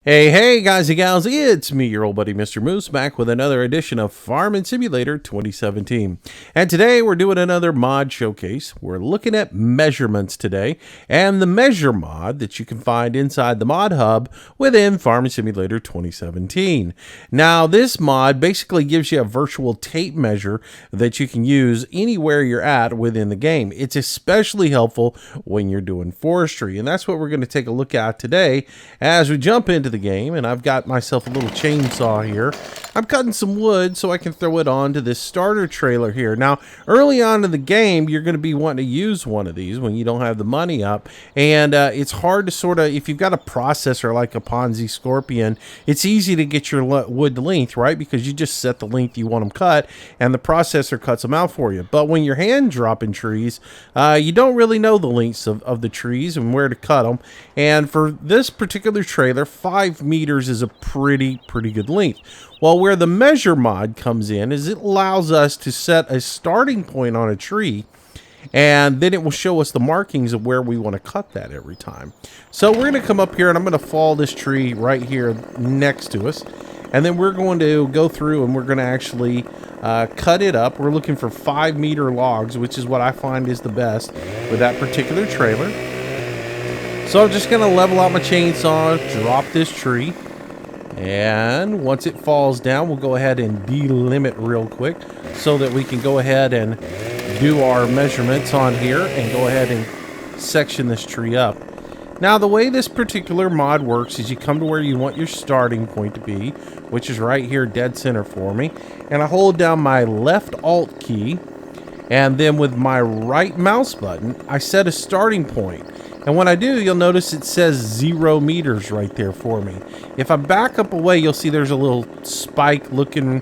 Hey guys and gals, it's me, your old buddy Mr. Moose, back with another edition of Farming Simulator 2017. And today we're doing another mod showcase. We're looking at measurements today, and the measure mod that you can find inside the mod hub within Farming Simulator 2017. Now, this mod basically gives you a virtual tape measure that you can use anywhere you're at within the game. It's especially helpful when you're doing forestry, and that's what we're going to take a look at today as we jump into the game. And I've got myself a little chainsaw here. I'm cutting some wood so I can throw it onto this starter trailer here. Now, early on in the game, you're going to be wanting to use one of these when you don't have the money up, and it's hard to sort of, if you've got a processor like a Ponzi Scorpion, it's easy to get your wood length, right? Because you just set the length you want them cut, and the processor cuts them out for you. But when you're hand dropping trees, you don't really know the lengths of the trees and where to cut them. And for this particular trailer, 5 meters is a pretty good length. Well, where the measure mod comes in is it allows us to set a starting point on a tree, and then it will show us the markings of where we want to cut that every time. So we're going to come up here, and I'm going to fall this tree right here next to us, and then we're going to go through and we're going to actually cut it up. We're looking for 5 meter logs, which is what I find is the best with that particular trailer. So I'm just going to level out my chainsaw, drop this tree, and once it falls down, we'll go ahead and delimit real quick so that we can go ahead and do our measurements on here and go ahead and section this tree up. Now, the way this particular mod works is you come to where you want your starting point to be, which is right here dead center for me, and I hold down my left Alt key, and then with my right mouse button, I set a starting point. And when I do, you'll notice it says 0 meters right there for me. If I back up away, you'll see there's a little spike looking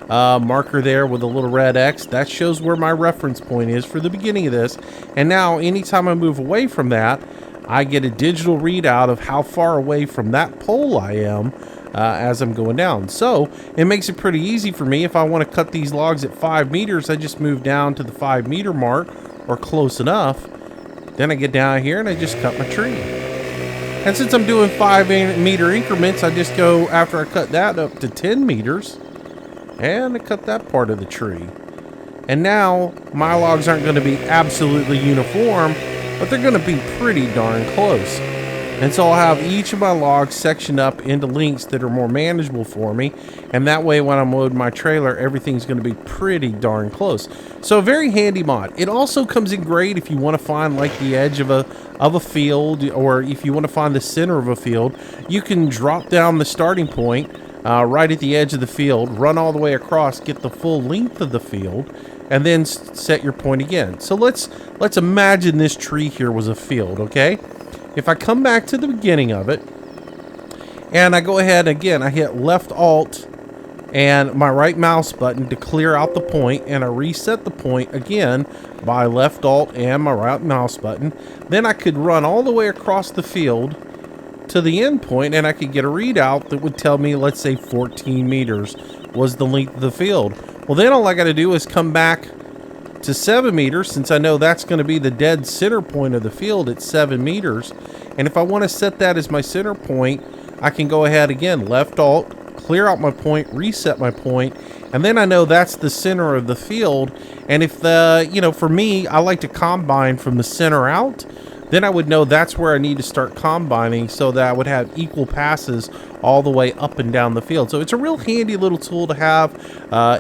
marker there with a little red X. That shows where my reference point is for the beginning of this. And now anytime I move away from that, I get a digital readout of how far away from that pole I am as I'm going down. So it makes it pretty easy for me. If I want to cut these logs at 5 meters, I just move down to the 5 meter mark or close enough. Then I get down here and I just cut my tree. And since I'm doing 5 meter increments, I just go, after I cut that, up to 10 meters. And I cut that part of the tree. And now my logs aren't going to be absolutely uniform, but they're going to be pretty darn close. And so I'll have each of my logs sectioned up into lengths that are more manageable for me. And that way when I'm loading my trailer, everything's going to be pretty darn close. So a very handy mod. It also comes in great if you want to find like the edge of a field, or if you want to find the center of a field. You can drop down the starting point right at the edge of the field, run all the way across, get the full length of the field, and then set your point again. So let's imagine this tree here was a field, okay? If I come back to the beginning of it, and I go ahead again, I hit left Alt and my right mouse button to clear out the point, and I reset the point again by left Alt and my right mouse button, then I could run all the way across the field to the end point, and I could get a readout that would tell me, let's say 14 meters was the length of the field. Well, then all I got to do is come back to 7 meters, since I know that's going to be the dead center point of the field at 7 meters. And if I want to set that as my center point, I can go ahead again, left Alt, clear out my point, reset my point, and then I know that's the center of the field. And if for me, I like to combine from the center out, then I would know that's where I need to start combining so that I would have equal passes all the way up and down the field. So it's a real handy little tool to have.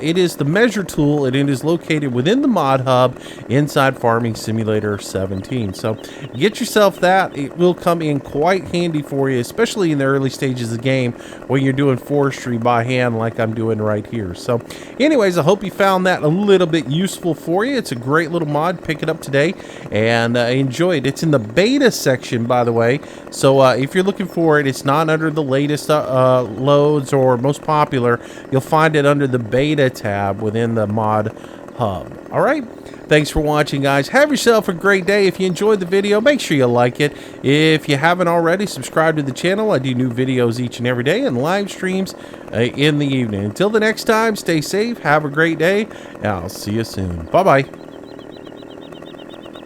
It is the measure tool, and it is located within the mod hub inside Farming Simulator 17. So get yourself that. It will come in quite handy for you, especially in the early stages of the game when you're doing forestry by hand like I'm doing right here. So anyways, I hope you found that a little bit useful for you. It's a great little mod. Pick it up today and enjoy it. It's in the beta section, by the way. So if you're looking for it, it's not under the latest loads or most popular. You'll find it under the beta tab within the mod hub. All right, thanks for watching, guys. Have yourself a great day. If you enjoyed the video, make sure you like it. If you haven't already, subscribe to the channel. I do new videos each and every day and live streams in the evening. Until the next time, stay safe, have a great day, and I'll see you soon. Bye bye.